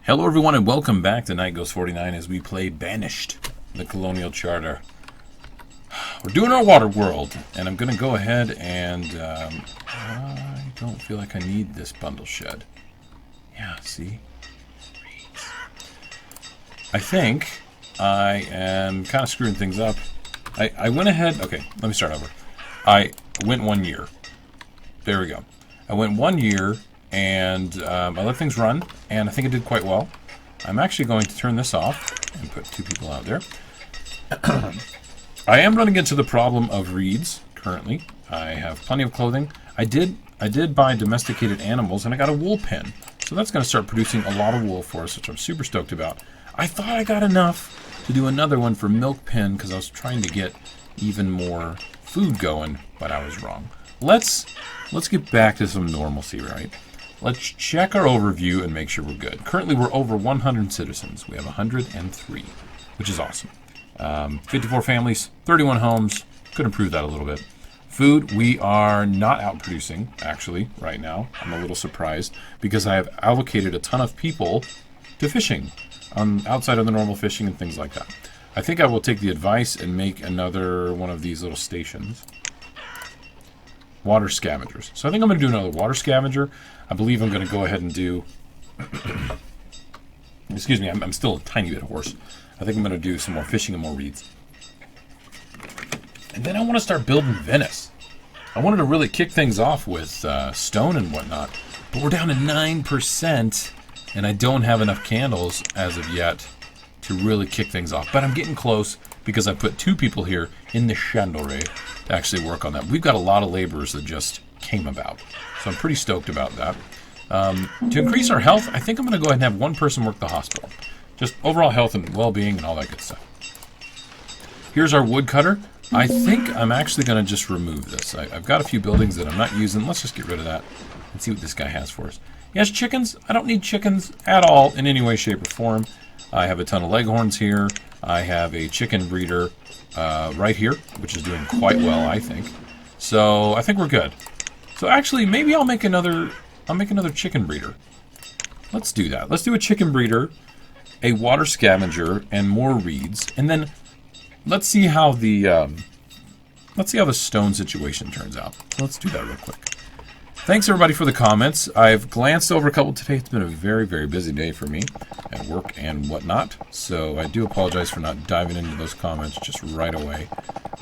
Hello everyone and welcome back to Night Ghost 49 as we play Banished, the Colonial Charter. We're doing our water world, and I'm going to go ahead and I don't feel like I need this bundle shed. Yeah, see? I think I am kind of screwing things up. I went ahead, okay, let me start over. I went 1 year. There we go. I went 1 year and I let things run, and I think it did quite well. I'm actually going to turn this off and put 2 people out there. I am running into the problem of reeds currently. I have plenty of clothing. I did buy domesticated animals, and I got a wool pen. So that's going to start producing a lot of wool for us, which I'm super stoked about. I thought I got enough to do another one for milk pen because I was trying to get even more food going, but I was wrong. Let's get back to some normalcy, right? Let's check our overview and make sure we're good. Currently, we're over 100 citizens. We have 103, which is awesome. 54 families, 31 homes. Could improve that a little bit. Food, we are not out producing, actually, right now. I'm a little surprised because I have allocated a ton of people to fishing, outside of the normal fishing and things like that. I think I will take the advice and make another one of these little stations. Water scavengers. So I think I'm going to do another water scavenger. I believe I'm going to go ahead and do... Excuse me, I'm still a tiny bit hoarse. I think I'm going to do some more fishing and more reeds. And then I want to start building Venice. I wanted to really kick things off with stone and whatnot. But we're down to 9%, and I don't have enough candles as of yet to really kick things off. But I'm getting close because I put 2 people here in the chandlery to actually work on that. We've got a lot of laborers that just came about. So I'm pretty stoked about that. To increase our health, I think I'm going to go ahead and have 1 person work the hospital. Just overall health and well-being and all that good stuff. Here's our woodcutter. I think I'm actually going to just remove this. I've got a few buildings that I'm not using. Let's just get rid of that and see what this guy has for us. He has chickens. I don't need chickens at all in any way, shape, or form. I have a ton of leghorns here. I have a chicken breeder right here, which is doing quite well, I think. So I think we're good. So actually, maybe I'll make another chicken breeder. Let's do that. Let's do a chicken breeder, a water scavenger, and more reeds, and then let's see how the stone situation turns out. Let's do that real quick. Thanks everybody for the comments. I've glanced over a couple today. It's been a very, very busy day for me at work and whatnot. So I do apologize for not diving into those comments just right away.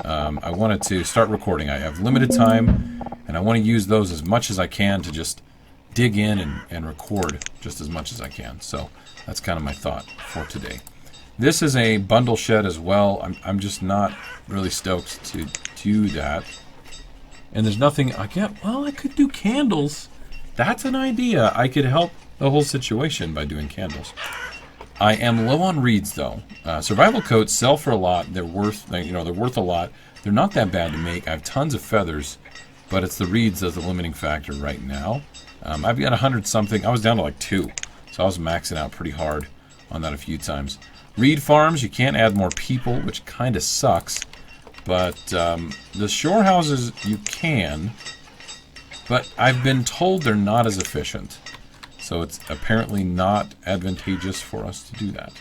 I wanted to start recording. I have limited time, and I want to use those as much as I can to just dig in and record just as much as I can. So that's kind of my thought for today. This is a bundle shed as well. I'm just not really stoked to do that. And there's nothing I could do candles. That's an idea. I could help the whole situation by doing candles. I am low on reeds though. Survival coats sell for a lot. They're worth a lot. They're not that bad to make. I have tons of feathers, but it's the reeds that's the limiting factor right now. I've got 100 something. I was down to like 2, so I was maxing out pretty hard on that a few times. Reed farms, you can't add more people, which kind of sucks. But the shore houses, you can. But I've been told they're not as efficient. So it's apparently not advantageous for us to do that.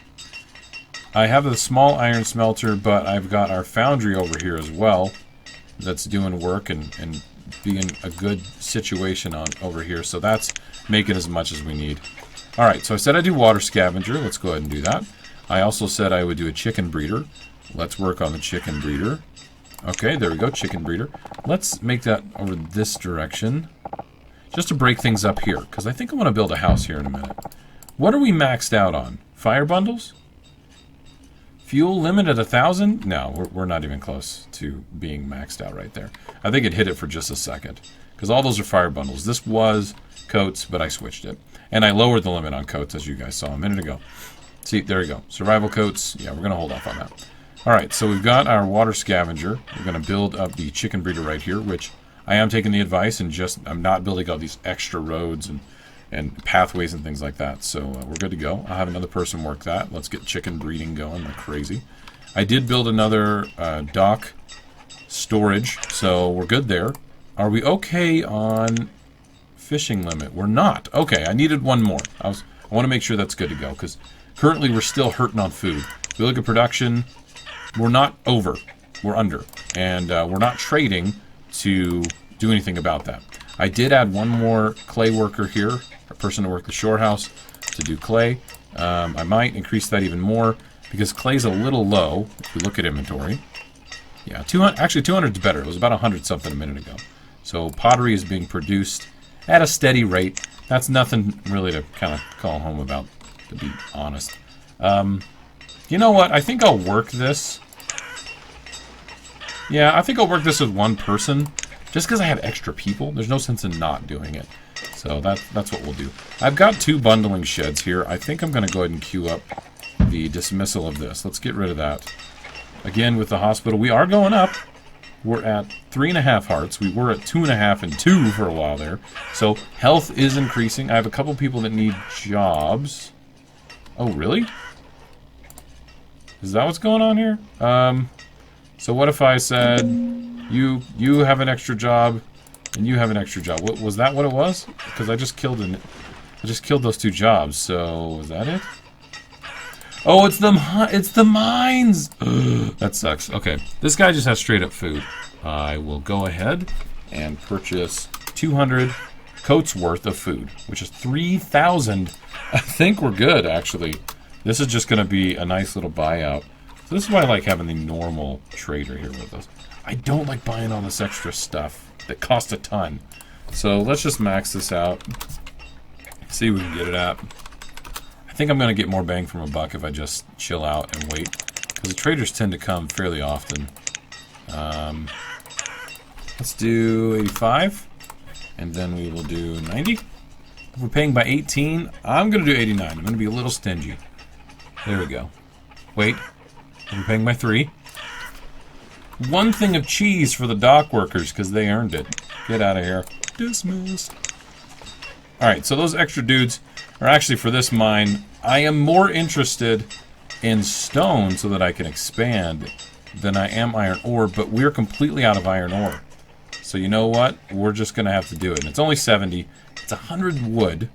I have a small iron smelter, but I've got our foundry over here as well that's doing work and being a good situation over here. So that's making as much as we need. Alright, so I said I do water scavenger. Let's go ahead and do that. I also said I would do a chicken breeder. Let's work on the chicken breeder. Okay, there we go, chicken breeder. Let's make that over this direction. Just to break things up here, because I think I want to build a house here in a minute. What are we maxed out on? Fire bundles? Fuel limit at 1,000? No, we're not even close to being maxed out right there. I think it hit it for just a second, because all those are fire bundles. This was coats, but I switched it. And I lowered the limit on coats, as you guys saw a minute ago. See, there we go. Survival coats. Yeah, we're going to hold off on that. Alright, so we've got our water scavenger. We're going to build up the chicken breeder right here, which I am taking the advice and I'm not building all these extra roads and pathways and things like that. So we're good to go. I'll have another person work that. Let's get chicken breeding going like crazy. I did build another dock storage, so we're good there. Are we okay on fishing limit? We're not. Okay, I needed one more. I I want to make sure that's good to go, because currently we're still hurting on food. If we look at production, we're not over. We're under. And we're not trading to do anything about that. I did add one more clay worker here, a person to work the shore house to do clay. I might increase that even more, because clay's a little low if we look at inventory. Yeah, 200, actually 200 is better. It was about 100 something a minute ago. So pottery is being produced at a steady rate. That's nothing really to kind of call home about, to be honest. You know what? I think I'll work this. Yeah, I think I'll work this with one person, just because I have extra people. There's no sense in not doing it. So that's what we'll do. I've got 2 bundling sheds here. I think I'm going to go ahead and queue up the dismissal of this. Let's get rid of that. Again, with the hospital, we are going up. We're at 3.5 hearts. We were at 2.5 and 2 for a while there. So health is increasing. I have a couple people that need jobs. Oh, really? Is that what's going on here? So what if I said, you have an extra job, and you have an extra job? What, was that what it was? Because I just killed those 2 jobs. So is that it? Oh, it's the mines. That sucks. Okay, this guy just has straight up food. I will go ahead and purchase 200 coats worth of food, which is 3,000. I think we're good, actually. This is just going to be a nice little buyout. So this is why I like having the normal trader here with us. I don't like buying all this extra stuff that costs a ton. So let's just max this out. See what we can get it at. I think I'm going to get more bang from a buck if I just chill out and wait. Because the traders tend to come fairly often. Let's do 85. And then we will do 90. If we're paying by 18, I'm going to do 89. I'm going to be a little stingy. There we go. Wait. We're paying by 3. 1 thing of cheese for the dock workers because they earned it. Get out of here. Dismissed. Alright, so those extra dudes are actually for this mine. I am more interested in stone so that I can expand than I am iron ore, but we're completely out of iron ore. So you know what? We're just going to have to do it. And it's only 70. It's 100 wood.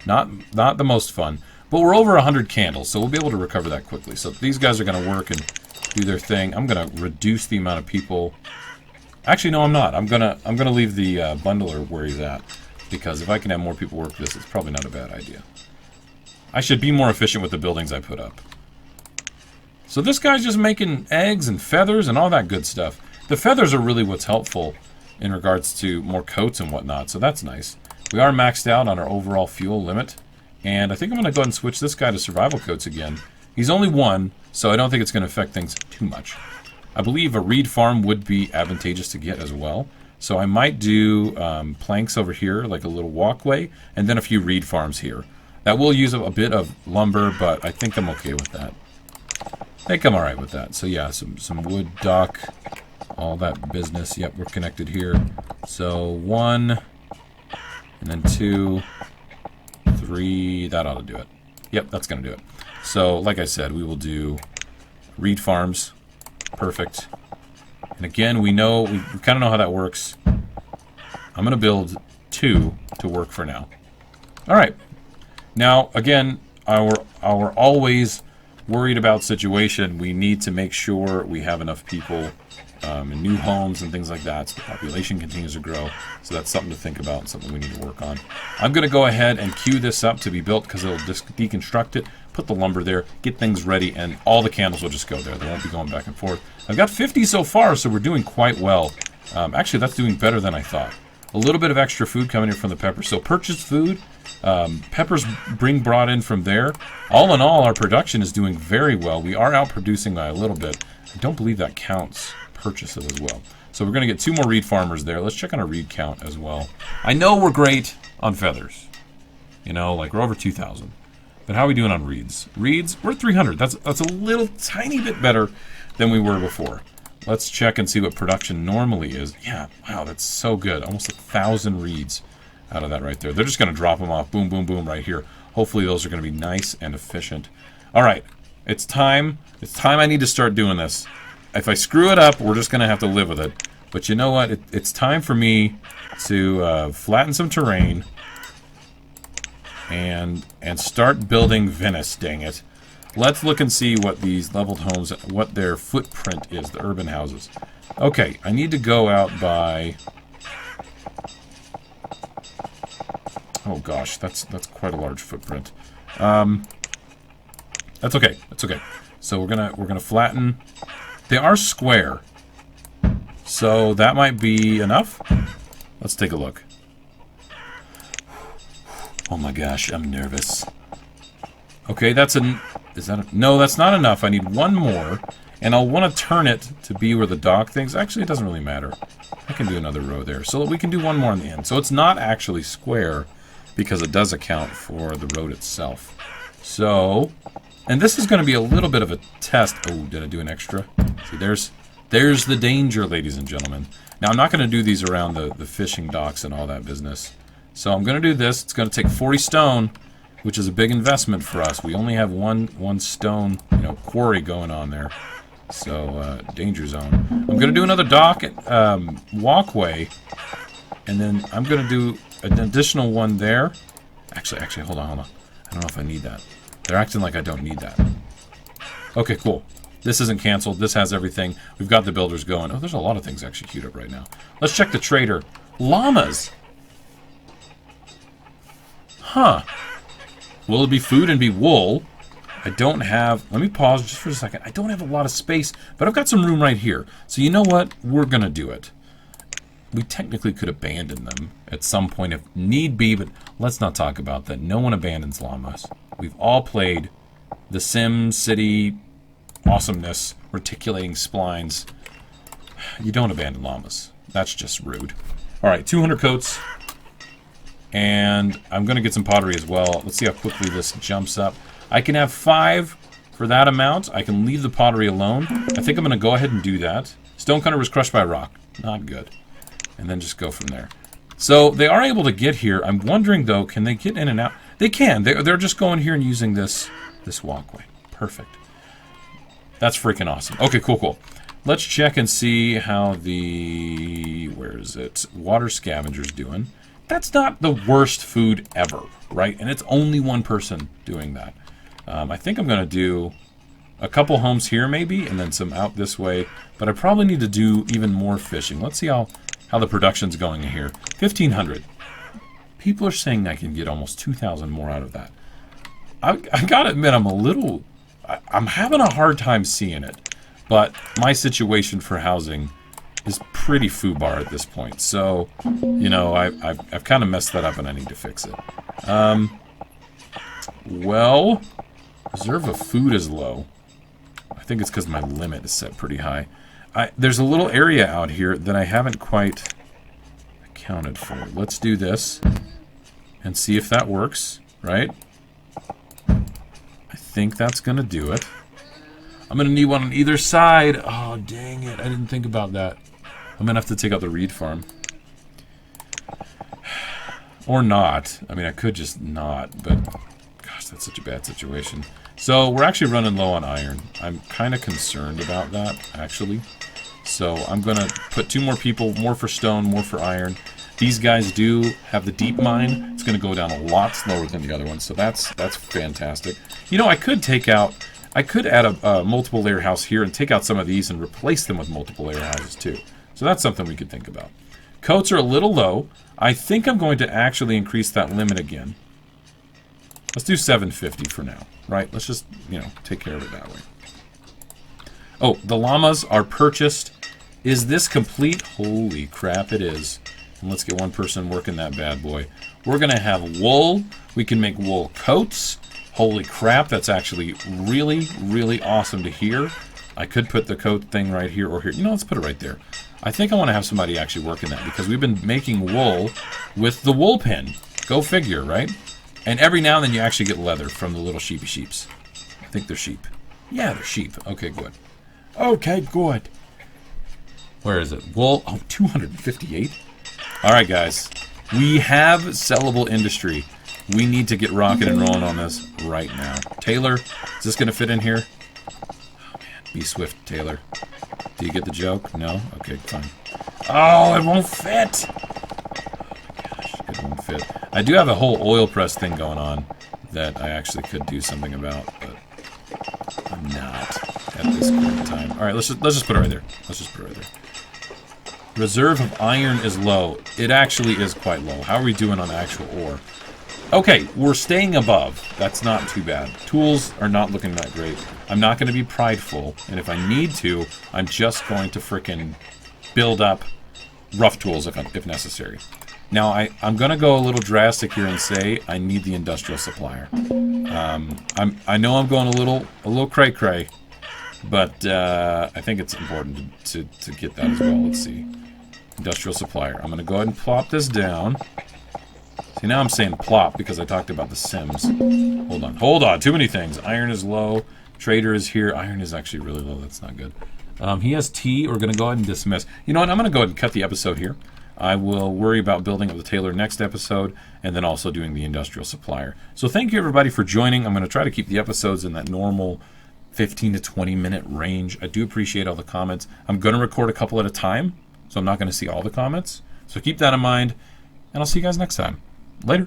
Not the most fun. But we're over 100 candles, so we'll be able to recover that quickly. So these guys are going to work and do their thing. I'm going to reduce the amount of people. Actually, no, I'm not. I'm gonna leave the bundler where he's at. Because if I can have more people work this, it's probably not a bad idea. I should be more efficient with the buildings I put up. So this guy's just making eggs and feathers and all that good stuff. The feathers are really what's helpful in regards to more coats and whatnot, so that's nice. We are maxed out on our overall fuel limit. And I think I'm going to go ahead and switch this guy to survival coats again. He's only 1, so I don't think it's going to affect things too much. I believe a reed farm would be advantageous to get as well. So I might do planks over here, like a little walkway, and then a few reed farms here. That will use a bit of lumber, but I think I'm okay with that. I think I'm alright with that. So yeah, some wood dock, all that business. Yep, we're connected here. So 1, and then 2, 3, that ought to do it. Yep, that's going to do it. So, like I said, we will do reed farms. Perfect. And again, we kind of know how that works. I'm going to build 2 to work for now. Alright. Now, again, our always worried about situation, we need to make sure we have enough people in new homes and things like that, so the population continues to grow. So that's something to think about, something we need to work on. I'm going to go ahead and queue this up to be built because it'll deconstruct it, put the lumber there, get things ready, and all the candles will just go there. They won't be going back and forth. I've got 50 so far, so we're doing quite well. Actually, that's doing better than I thought. A little bit of extra food coming in from the peppers. So purchased food, peppers brought in from there. All in all, our production is doing very well. We are outproducing by a little bit. I don't believe that counts purchases as well. So we're going to get 2 more reed farmers there. Let's check on our reed count as well. I know we're great on feathers. You know, like we're over 2,000. But how are we doing on reeds? Reeds, we're 300. That's a little tiny bit better than we were before. Let's check and see what production normally is. Yeah, wow, that's so good. Almost 1,000 reeds out of that right there. They're just going to drop them off. Boom, boom, boom right here. Hopefully those are going to be nice and efficient. All right, it's time. It's time I need to start doing this. If I screw it up, we're just going to have to live with it. But you know what? It's time for me to flatten some terrain. and start building Venice, dang it. Let's look and see what these leveled homes, what their footprint is, the urban houses. Okay, I need to go out by... Oh gosh, that's quite a large footprint. That's okay. That's okay. So we're gonna flatten. They are square, so that might be enough. Let's take a look. Oh my gosh, I'm nervous. Okay, that's an... Is that a, no, that's not enough. I need one more, and I'll want to turn it to be where the dock things... Actually, it doesn't really matter. I can do another row there, so that we can do one more on the end. So it's not actually square, because it does account for the road itself. So, and this is going to be a little bit of a test. Oh, did I do an extra? See, there's the danger, ladies and gentlemen. Now, I'm not going to do these around the fishing docks and all that business. So I'm going to do this. It's going to take 40 stone, which is a big investment for us. We only have one stone, quarry going on there. So, danger zone. I'm going to do another dock, walkway, and then I'm going to do an additional one there. Actually, hold on. I don't know if I need that. They're acting like I don't need that. Okay, cool. This isn't canceled. This has everything. We've got the builders going. Oh, there's a lot of things actually queued up right now. Let's check the trader. Llamas! Huh. Will it be food and be wool? I don't have... Let me pause just for a second. I don't have a lot of space, but I've got some room right here. So you know what? We're going to do it. We technically could abandon them at some point if need be, but let's not talk about that. No one abandons llamas. We've all played the Sim City awesomeness, reticulating splines. You don't abandon llamas. That's just rude. All right, 200 coats. And I'm going to get some pottery as well. Let's see how quickly this jumps up. I can have 5 for that amount. I can leave the pottery alone. I think I'm going to go ahead and do that. Stonecutter was crushed by a rock. Not good. And then just go from there. So they are able to get here. I'm wondering, though, can they get in and out? They can. They're just going here and using this walkway. Perfect. That's freaking awesome. Okay, cool. Let's check and see how the... Where is it? Water scavenger's doing. That's not the worst food ever, right? And it's only one person doing that. I think I'm going to do a couple homes here maybe, and then some out this way. But I probably need to do even more fishing. Let's see how the production's going in here. 1,500. People are saying I can get almost 2,000 more out of that. I gotta admit, I'm having a hard time seeing it. But my situation for housing is pretty foobar at this point. So, I've kind of messed that up and I need to fix it. Well, reserve of food is low. I think it's because my limit is set pretty high. There's a little area out here that I haven't quite accounted for. Let's do this and see if that works, right? I think that's going to do it. I'm going to need one on either side. Oh, dang it. I didn't think about that. I'm going to have to take out the reed farm. Or not. I mean, I could just not, but gosh, that's such a bad situation. So we're actually running low on iron. I'm kind of concerned about that, actually. So I'm going to put 2 more people, more for stone, more for iron. These guys do have the deep mine. It's going to go down a lot slower than the other one, so that's fantastic. I could add a multiple layer house here and take out some of these and replace them with multiple layer houses too. So that's something we could think about. Coats are a little low. I think I'm going to actually increase that limit again. Let's do 750 for now, right? Let's just, take care of it that way. Oh, the llamas are purchased. Is this complete? Holy crap, it is. And let's get one person working that bad boy. We're going to have wool. We can make wool coats. Holy crap, that's actually really, really awesome to hear. I could put the coat thing right here or here. Let's put it right there. I think I want to have somebody actually working that because we've been making wool with the wool pin. Go figure, right? And every now and then you actually get leather from the little sheeps. I think they're sheep. Yeah, they're sheep. Okay, good. Okay, good. Where is it? Wool. Oh, 258. All right, guys. We have sellable industry. We need to get rocking and rolling on this right now. Taylor, is this going to fit in here? Oh, man. Be swift, Taylor. Do you get the joke? No? Okay, fine. Oh, it won't fit. Oh, my gosh. It won't fit. I do have a whole oil press thing going on that I actually could do something about, but I'm not at this point in time. All right, let's just put it right there. Let's just put it right there. Reserve of iron is low. It actually is quite low. How are we doing on actual ore? Okay, we're staying above. That's not too bad. Tools are not looking that great. I'm not going to be prideful, and if I need to, I'm just going to frickin' build up rough tools if necessary. Now, I'm going to go a little drastic here and say I need the industrial supplier. I know I'm going a little cray-cray, but I think it's important to get that as well. Let's see. Industrial supplier. I'm going to go ahead and plop this down. See, now I'm saying plop because I talked about the Sims. Hold on. Too many things. Iron is low. Trader is here. Iron is actually really low. That's not good. He has tea. We're going to go ahead and dismiss. You know what? I'm going to go ahead and cut the episode here. I will worry about building up the tailor next episode and then also doing the industrial supplier. So thank you, everybody, for joining. I'm going to try to keep the episodes in that normal 15 to 20 minute range. I do appreciate all the comments. I'm going to record a couple at a time, so I'm not going to see all the comments. So keep that in mind, and I'll see you guys next time. Later.